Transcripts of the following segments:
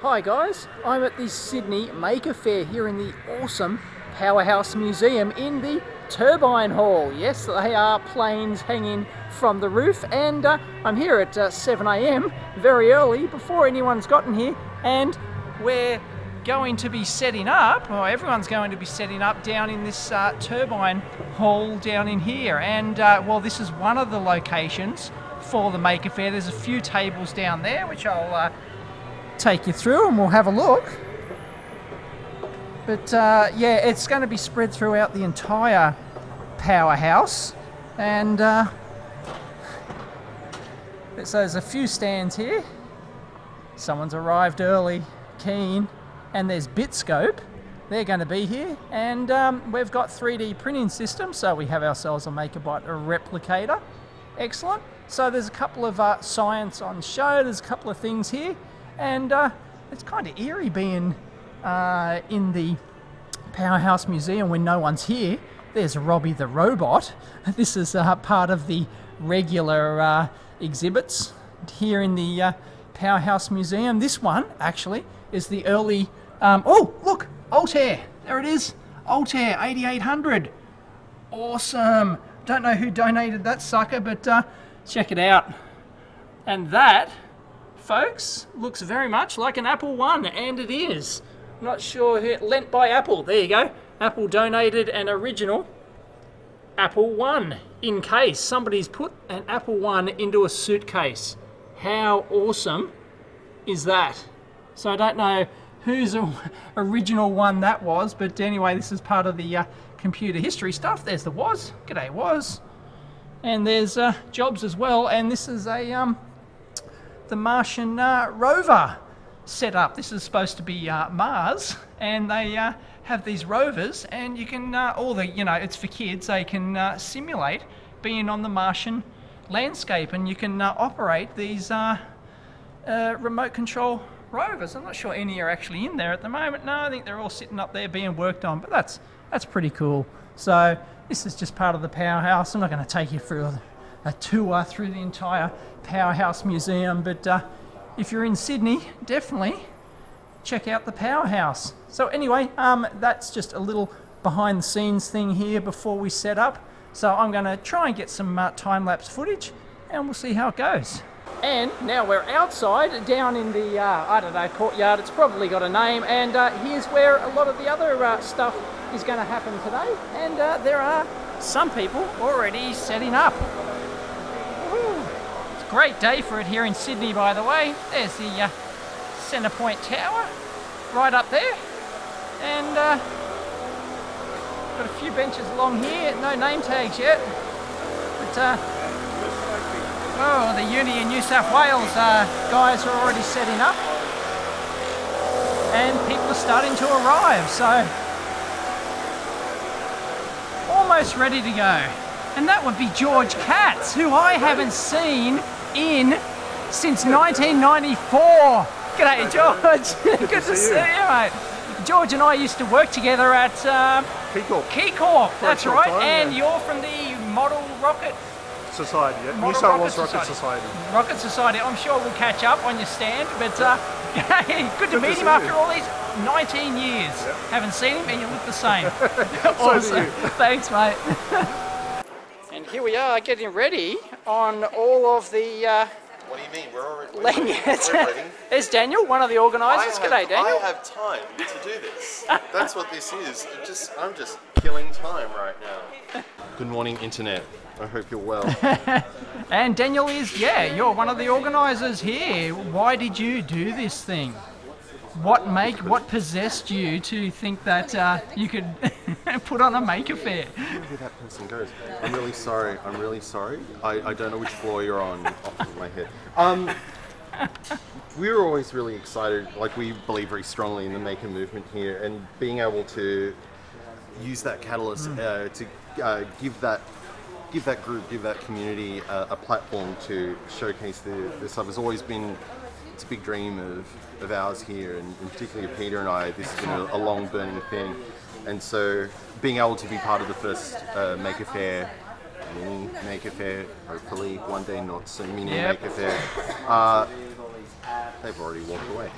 Hi guys, I'm at the Sydney Maker Faire here in the awesome Powerhouse Museum in the Turbine Hall. Yes, they are planes hanging from the roof, and I'm here at 7 AM, very early, before anyone's gotten here, and we're going to be setting up, or everyone's going to be setting up down in this Turbine Hall down in here. And well, this is one of the locations for the Maker Faire. There's a few tables down there which I'll take you through and we'll have a look. But yeah, it's going to be spread throughout the entire Powerhouse, and so there's a few stands here. Someone's arrived early, keen, and there's Bitscope. They're going to be here, and we've got 3D printing systems, so we have ourselves a MakerBot replicator. Excellent. So there's a couple of science on show. There's a couple of things here, and it's kind of eerie being in the Powerhouse Museum when no one's here. There's Robbie the Robot. This is part of the regular exhibits here in the Powerhouse Museum. This one actually is the early oh look, Altair, there it is, Altair 8800. Awesome. Don't know who donated that sucker, but check it out. And that, folks, looks very much like an Apple I, and it is. Not sure who, lent by Apple. There you go. Apple donated an original Apple I in case. Somebody's put an Apple I into a suitcase. How awesome is that? So I don't know whose original one that was, but anyway, this is part of the computer history stuff. There's the Woz. G'day, Woz. And there's Jobs as well, and this is a the Martian rover set up. This is supposed to be Mars, and they have these rovers, and you can all the, you know, it's for kids. They can simulate being on the Martian landscape, and you can operate these remote control rovers. I'm not sure any are actually in there at the moment. No, I think they're all sitting up there being worked on, but that's pretty cool. So this is just part of the Powerhouse. I'm not going to take you through a tour through the entire Powerhouse Museum, but if you're in Sydney, definitely check out the Powerhouse. So anyway, that's just a little behind the scenes thing here before we set up. So I'm going to try and get some time-lapse footage, and we'll see how it goes. And now we're outside, down in the, I don't know, courtyard. It's probably got a name, and here's where a lot of the other stuff is going to happen today. And there are some people already setting up. It's a great day for it here in Sydney, by the way. There's the Centre Point Tower right up there, and got a few benches along here. No name tags yet, but oh, the Uni in New South Wales guys are already setting up, and people are starting to arrive, so almost ready to go. And that would be George Katz, who I haven't seen since 1994. G'day, George. Good to see you, mate. George and I used to work together at Keycorp. That's right. And you're from the Model Rocket Society, yeah. New South Wales Rocket Society. Rocket Society. I'm sure we'll catch up on your stand, but good to meet him after all these 19 years. Yeah. Haven't seen him, and you look the same. Awesome. Thanks, mate. And here we are getting ready on all of the what do you mean? We're already lanyards. There's Daniel, one of the organisers. G'day, Daniel. I have time to do this. That's what this is. I'm just killing time right now. Good morning, Internet. I hope you're well. And Daniel is, yeah, you're one of the organisers here. Why did you do this thing? What possessed you to think that you could put on a Maker Faire? I don't know who that person goes. I'm really sorry. I'm really sorry. I don't know which floor you're on off the top of my head. We were always really excited. Like, we believe very strongly in the Maker movement here, and being able to use that catalyst to give that group, give that community a platform to showcase the stuff has always been, it's a big dream of ours here, and particularly Peter and I. This has been a long burning thing, and so being able to be part of the first Maker Faire, mini Maker Faire, hopefully one day not so mini Maker Faire, they've already walked away.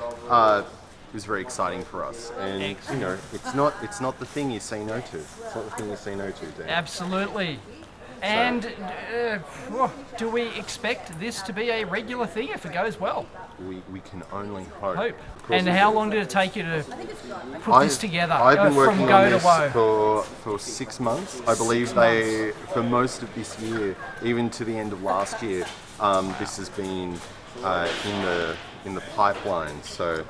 It was very exciting for us, and you know, it's not the thing you say no to. It's not the thing you say no to, Dan. Absolutely. And do we expect this to be a regular thing if it goes well? We can only hope. And how long did it take you to put this together? I've been working from go on to woe? this for 6 months. I believe for most of this year, even to the end of last year, this has been in the pipeline. So.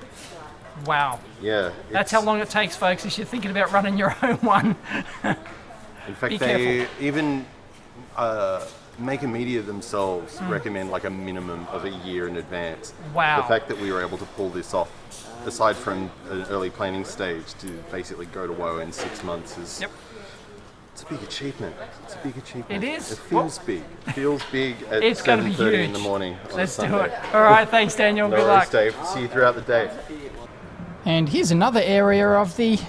Wow. Yeah. That's how long it takes, folks, if you're thinking about running your own one. In fact, they even Maker Media themselves recommend like a minimum of a year in advance. Wow. The fact that we were able to pull this off, aside from an early planning stage, to basically go to WoW in 6 months is... Yep. It's a big achievement. It's a big achievement. It is. It feels big. It feels big at it's 7:30 in the morning. Let's do it. All right, thanks, Daniel. No Good worries, luck. Dave. See you throughout the day. And here's another area of the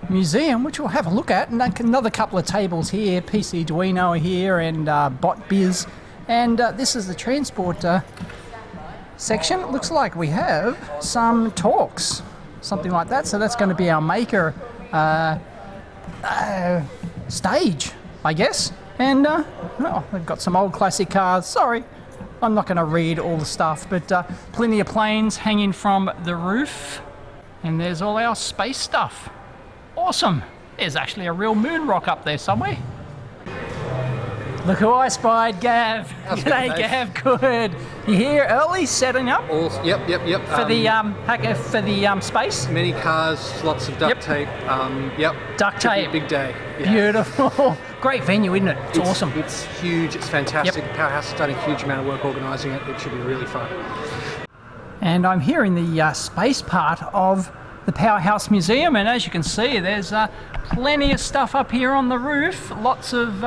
museum which we'll have a look at. And another couple of tables here. PC Duino here and Bot Biz. And this is the transport section. It looks like we have some talks, something like that. So that's going to be our Maker stage, I guess. And well, we've got some old classic cars. Sorry, I'm not going to read all the stuff, but plenty of planes hanging from the roof. And there's all our space stuff. Awesome. There's actually a real moon rock up there somewhere. Look who I spied, Gav. G'day, Gav. Good. You here early, setting up? Yep. For the space? Many cars, lots of duct tape. Yep. Duct tape. Big day. Yeah. Beautiful. Great venue, isn't it? It's awesome. It's huge. It's fantastic. Yep. Powerhouse has done a huge amount of work organising it. It should be really fun. And I'm here in the space part of the Powerhouse Museum, and as you can see, there's plenty of stuff up here on the roof. Lots of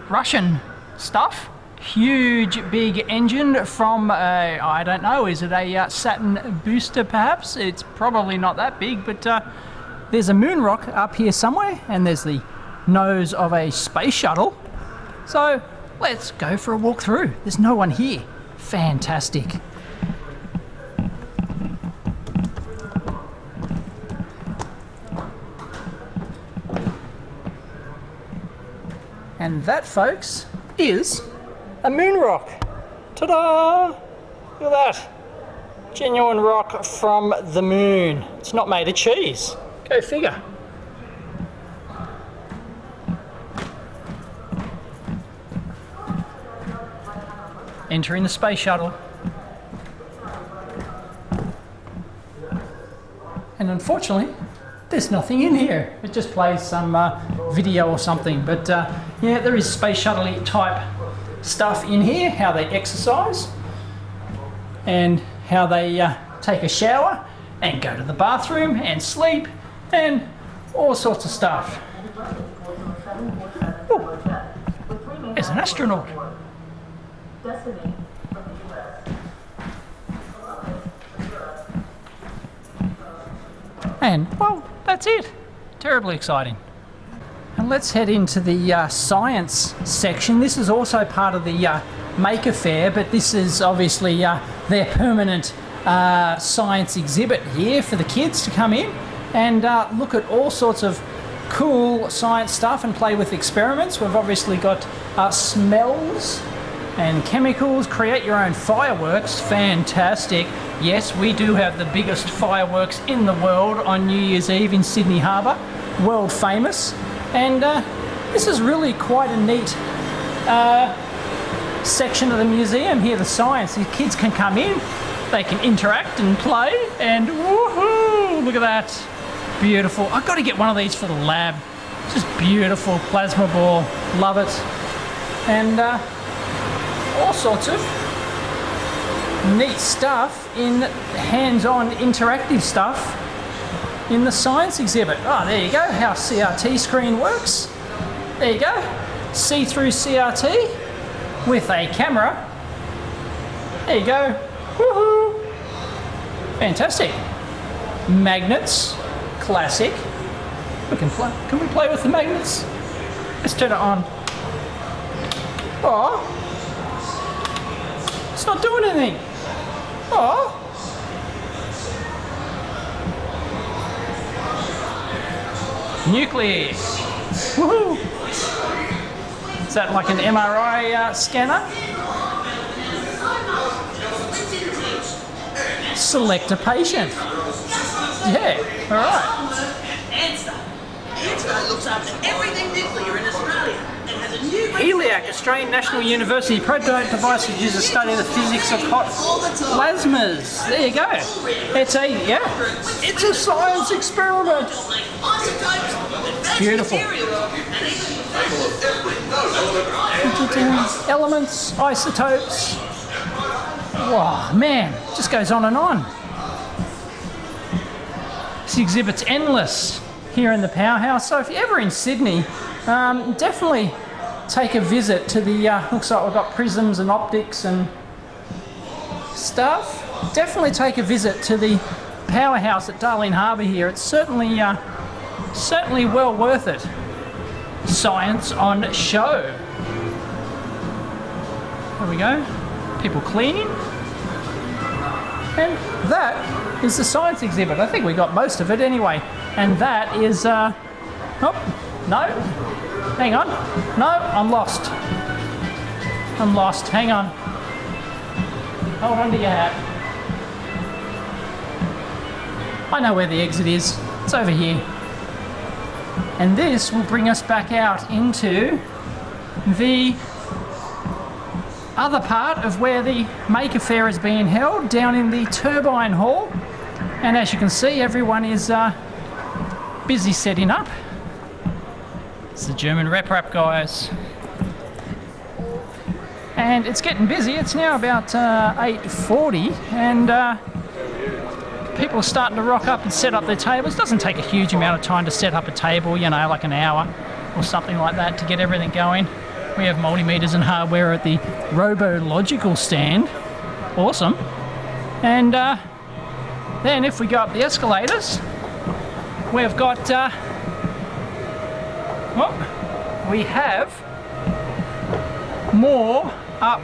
Russian stuff. Huge big engine from, I don't know, is it a Saturn booster perhaps? It's probably not that big, but there's a moon rock up here somewhere, and there's the nose of a space shuttle. So let's go for a walk through. There's no one here. Fantastic. And that, folks, is a moon rock. Ta-da! Look at that. Genuine rock from the moon. It's not made of cheese. Go figure. Entering the space shuttle. And unfortunately, there's nothing in here. It just plays some video or something. But yeah, there is space shuttle type stuff in here, how they exercise and how they take a shower and go to the bathroom and sleep and all sorts of stuff. Ooh, there's an astronaut. And, well, that's it. Terribly exciting. And let's head into the science section. This is also part of the Maker Faire, but this is obviously their permanent science exhibit here for the kids to come in and look at all sorts of cool science stuff and play with experiments. We've obviously got smells and chemicals, create your own fireworks. Fantastic. Yes, we do have the biggest fireworks in the world on New Year's Eve in Sydney Harbour. World famous. And this is really quite a neat section of the museum here, the science. The kids can come in, they can interact and play, and woohoo! Look at that. Beautiful. I've got to get one of these for the lab. Just beautiful. Plasma ball. Love it. And all sorts of neat stuff in hands-on interactive stuff in the science exhibit. Oh, there you go, how CRT screen works. There you go, see-through CRT with a camera. There you go, woohoo! Fantastic. Magnets, classic. Can we play with the magnets? Let's turn it on. Oh, it's not doing anything. Oh. Nuclear. Woohoo! Is that like an MRI scanner? Select a patient. Yeah, alright. Anstar looks after everything nuclear in Australia and has a new... HELIAC, Australian National University prototype device that uses study the physics of hot plasmas. There you go. It's a science experiment. Beautiful. Elements, isotopes. Wow, man, just goes on and on. This exhibit's endless here in the powerhouse. So if you're ever in Sydney, definitely take a visit to the, looks like we've got prisms and optics and stuff. Definitely take a visit to the powerhouse at Darling Harbour here. It's certainly well worth it. Science on show. There we go. People cleaning. And that is the science exhibit. I think we got most of it anyway. And that is, oh, no. Hang on. No, I'm lost. I'm lost. Hang on. Hold on to your hat. I know where the exit is. It's over here. And this will bring us back out into the other part of where the Maker Faire is being held, down in the turbine hall. And as you can see, everyone is busy setting up. It's the German rep guys. And it's getting busy. It's now about 8:40 and people are starting to rock up and set up their tables. It doesn't take a huge amount of time to set up a table, you know, like an hour or something like that to get everything going. We have multimeters and hardware at the RoboLogical stand. Awesome. And then if we go up the escalators, we've got, we have more up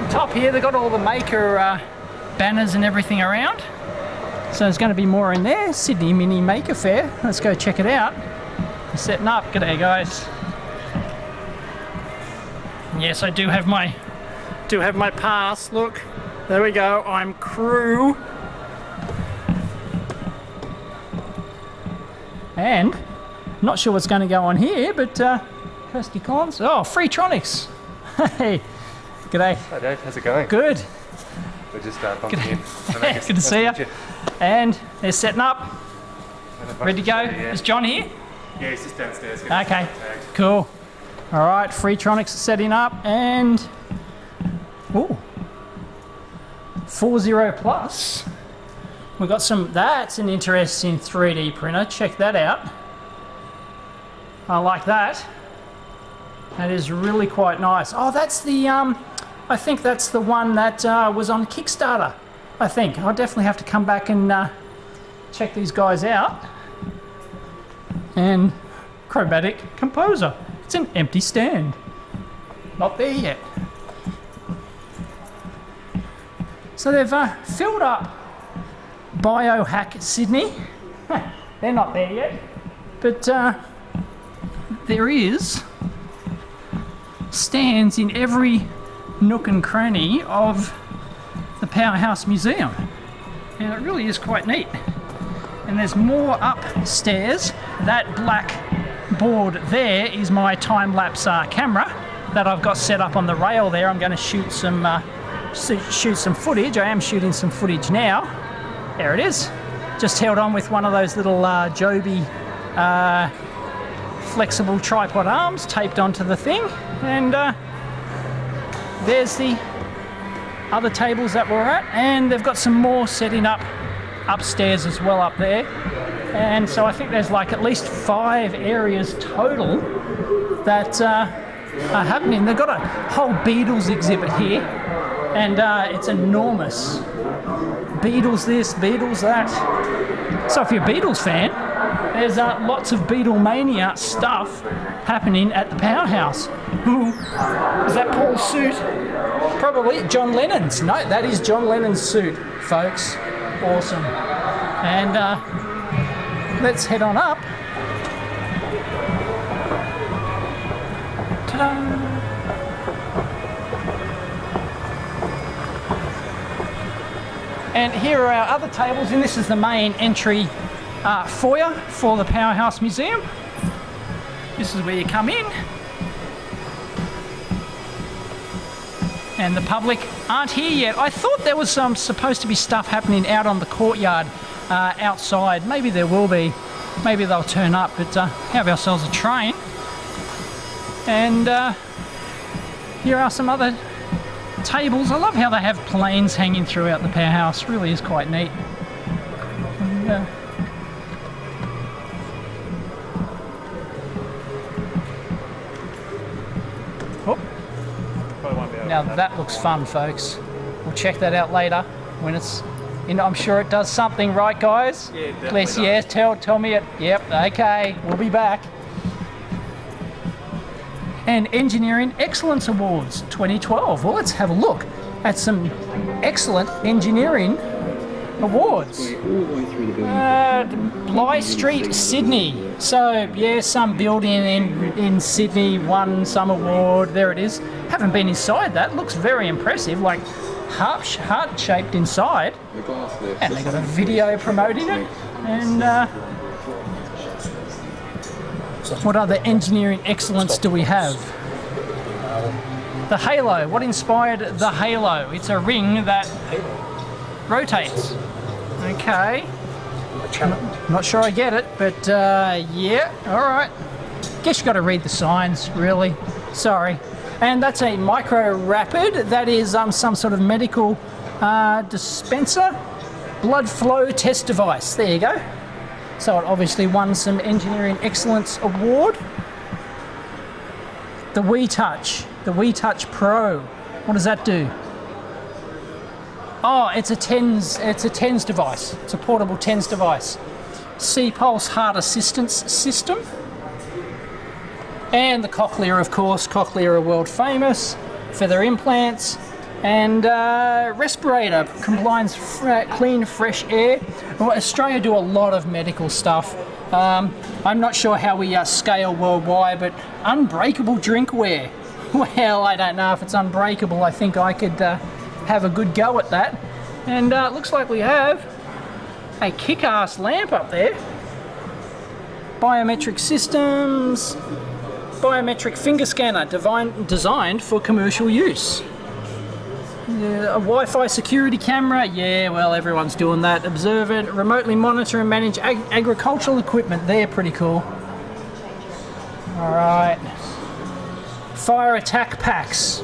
top here. They've got all the Maker banners and everything around. So there's going to be more in there. Sydney Mini Maker Faire. Let's go check it out. We're setting up. G'day guys. Yes, I do have my pass. Look, there we go. I'm crew. And not sure what's going to go on here, but Kirsty Collins. Oh, Freetronics. Hey, g'day. Hi Dave, how's it going? Good. We're just bumping in. Good to see you. And they're setting up. Ready to go? Is John here? Yeah, he's just downstairs. Okay, cool. All right, Freetronics is setting up and... Ooh. 40 Plus. We've got some... That's an interesting 3D printer. Check that out. I like that. That is really quite nice. Oh, that's the... I think that's the one that was on Kickstarter. I think. I'll definitely have to come back and check these guys out. And Chromatic Composer. It's an empty stand. Not there yet. So they've filled up Biohack Sydney. They're not there yet. But there is stands in every nook and cranny of the Powerhouse Museum. And it really is quite neat. And there's more upstairs. That black board there is my time-lapse camera that I've got set up on the rail there. I'm going to shoot some footage. I am shooting some footage now. There it is. Just held on with one of those little Joby flexible tripod arms taped onto the thing. And there's the other tables that we're at, and they've got some more setting up upstairs as well up there. And so I think there's like at least 5 areas total that are happening. They've got a whole Beatles exhibit here, and it's enormous. Beatles this, Beatles that. So if you're a Beatles fan, there's lots of Beatlemania stuff happening at the Powerhouse. Ooh, is that Paul's suit? Probably John Lennon's. No, that is John Lennon's suit, folks. Awesome. And let's head on up. Ta-da! And here are our other tables, and this is the main entry foyer for the Powerhouse Museum. This is where you come in. And the public aren't here yet. I thought there was supposed to be stuff happening out on the courtyard outside. Maybe there will be. Maybe they'll turn up, but have ourselves a train. And here are some other tables. I love how they have planes hanging throughout the powerhouse. Really is quite neat. And, now that looks fun, folks. We'll check that out later when it's, you know, I'm sure it does something, right, guys? Yeah, definitely. Yes, tell me it. Yep, okay, we'll be back. And Engineering Excellence Awards 2012. Well, let's have a look at some excellent engineering awards. Bly Street, Sydney. So, yeah, some building in Sydney won some award. There it is. Haven't been inside that. Looks very impressive, like heart-shaped inside. And they got a video promoting it. And what other engineering excellence do we have? The halo. What inspired the halo? It's a ring that rotates. Okay. Not sure I get it, but yeah, alright. Guess you got to read the signs, really. Sorry. And that's a micro rapid. That is some sort of medical dispenser. Blood flow test device. There you go. So it obviously won some Engineering Excellence Award. The WeTouch Pro. What does that do? Oh, it's a TENS device. It's a portable TENS device. C-Pulse Heart Assistance System. And the Cochlear, of course. Cochlear are world famous for their implants. And respirator, combines clean, fresh air. Well, Australia do a lot of medical stuff. I'm not sure how we scale worldwide, but unbreakable drinkware. Well, I don't know if it's unbreakable. I think I could have a good go at that. And it looks like we have a kick-ass lamp up there. Biometric systems. Biometric finger scanner designed for commercial use. A Wi-Fi security camera, yeah, well, everyone's doing that. Observant, remotely monitor and manage agricultural equipment. They're pretty cool. Alright. Fire attack packs.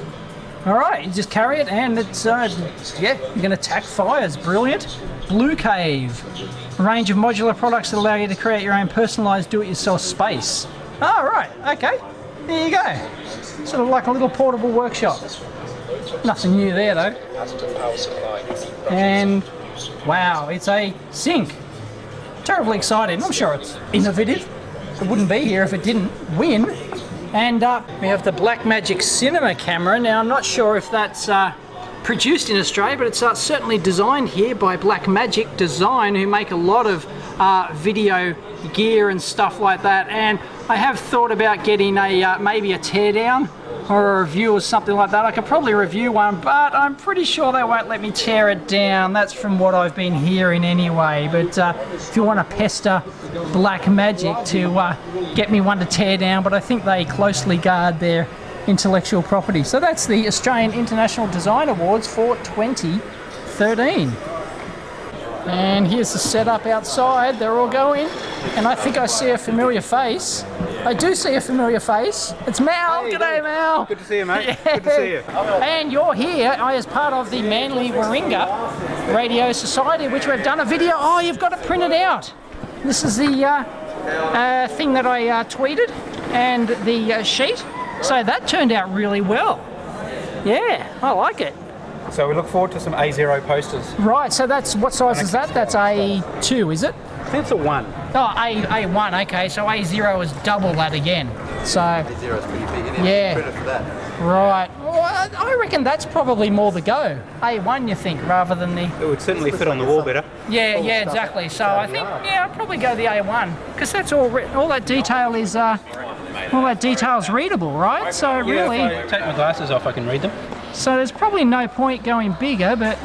Alright, you just carry it and it's, yeah, you can attack fires. Brilliant. Blue Cave. A range of modular products that allow you to create your own personalised do-it-yourself space. Alright, okay. There you go. Sort of like a little portable workshop. Nothing new there though. And wow, it's a sink. Terribly exciting. I'm sure it's innovative. It wouldn't be here if it didn't win. And we have the Blackmagic cinema camera. Now I'm not sure if that's produced in Australia, but it's certainly designed here by Blackmagic Design, who make a lot of video gear and stuff like that. And I have thought about getting a maybe a teardown or a review or something like that. I could probably review one, but I'm pretty sure they won't let me tear it down. That's from what I've been hearing anyway. But if you want to pester Blackmagic to get me one to tear down, but I think they closely guard their intellectual property. So that's the Australian International Design Awards for 2013. And here's the setup outside. They're all going, and I think I see a familiar face. I do see a familiar face. It's Mal. Hey, g'day, Mal. Good to see you, mate. Yeah. Good to see you. And you're here as part of the Manly Warringah Radio Society, which we've done a video. Oh, you've got it printed out. This is the thing that I tweeted, and the sheet. So that turned out really well. Yeah, I like it. So we look forward to some A0 posters. Right, so that's, what size is that? That's A2, is it? I think it's a 1. Oh, A1, okay, so A0 is double that again. So, A0 is pretty big, isn't it? Yeah. Credit for that. Right. Well, I reckon that's probably more the go. A1, you think, rather than the... It would certainly fit on the wall better. Yeah, yeah, exactly. So I think, yeah, I'd probably go the A1 because that's all that detail is, all that detail's readable, right? So really... Yeah, if I take my glasses off, I can read them. So there's probably no point going bigger, but...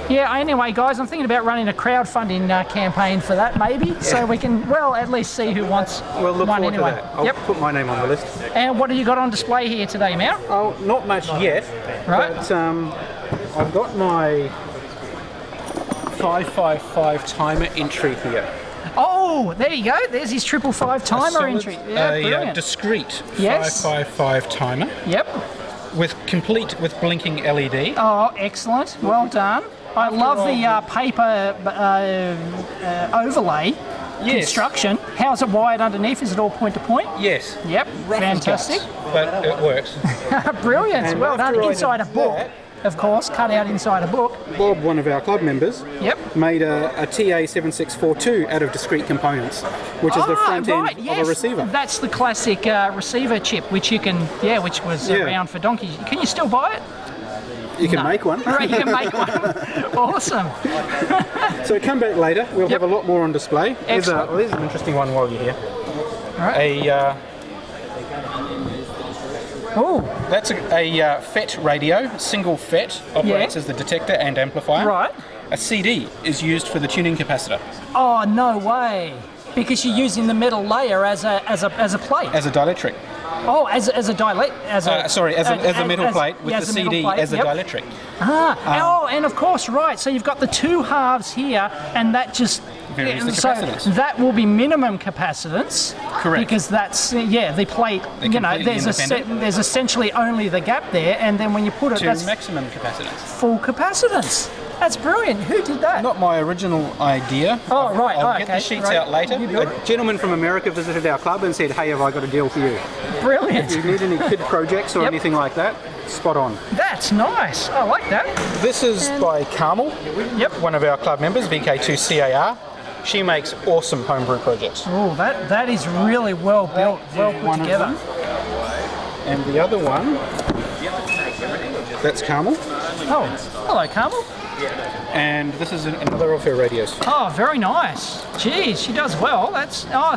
Yeah, anyway, guys, I'm thinking about running a crowdfunding campaign for that, maybe, so we can, well, at least see who wants We'll look one forward anyway. to that. I'll put my name on the list. And what have you got on display here today, Mal? Oh, not much yet, Right. but I've got my 555 timer entry here. Oh, there you go. There's his 555 timer entry. Yeah, A brilliant. discrete Yes. 555 timer Yep. with blinking LED. Oh, excellent. Well done. I love the paper overlay construction. How's it wired underneath? Is it all point to point? Yes. Yep. Fantastic. But it works. Brilliant. And Well done. after I Inside a did book, that- of course, cut out inside a book. Bob, one of our club members, Yep. made a TA7642 out of discrete components, which is the front end of a receiver. That's the classic receiver chip, which you can, which was around for donkeys. Can you still buy it? You can make one. All right, you can make one. Awesome. So come back later. We'll have a lot more on display. There's Excellent. an interesting one while you're here. All right. That's a FET radio, single FET, operates as the detector and amplifier. Right. A CD is used for the tuning capacitor. Oh, no way. Because you're using the metal layer as a plate. As a dielectric. Oh, as a dielectric. As a metal plate with the CD as a dielectric. And of course, right. So you've got the two halves here, and that just varies the so capacitance. that will be minimum capacitance. Correct. Because that's the plate. They're completely independent. There's essentially only the gap there, and then when you put it, To that's maximum capacitance. full capacitance. That's brilliant. Who did that? Not my original idea. Oh, right. I'll get okay. the sheets right. out later. You do it. A gentleman from America visited our club and said, "Hey, have I got a deal for you? Brilliant. If you need any kid projects or anything like that, spot on." That's nice. I like that. This is by Carmel, one of our club members, VK2CAR. She makes awesome homebrew projects. Oh, that is really well built, well put together. And the other one, that's Carmel. Oh, hello, Carmel. And this is another of her radios. Oh, very nice. Geez, she does well.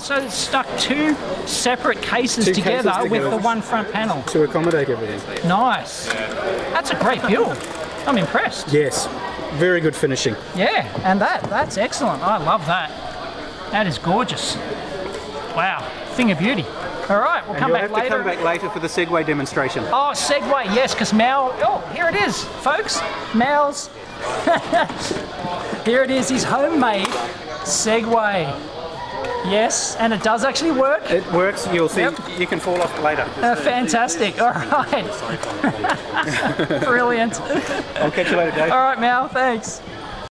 So it's stuck two separate cases together with the one front panel to accommodate everything. Nice. That's a great build. I'm impressed. Yes, very good finishing. Yeah, and that's excellent. I love that. That is gorgeous. Wow, thing of beauty. All right, we'll come back later. Come back later for the Segway demonstration. Oh, Segway, yes, because Mal. Oh, here it is, folks. Mal's. Here it is, his homemade Segway. Yes, and it does actually work. It works. You'll see. You can fall off later. Fantastic. All right. Brilliant. I'll catch you later, Dave. All right, Mal. Thanks.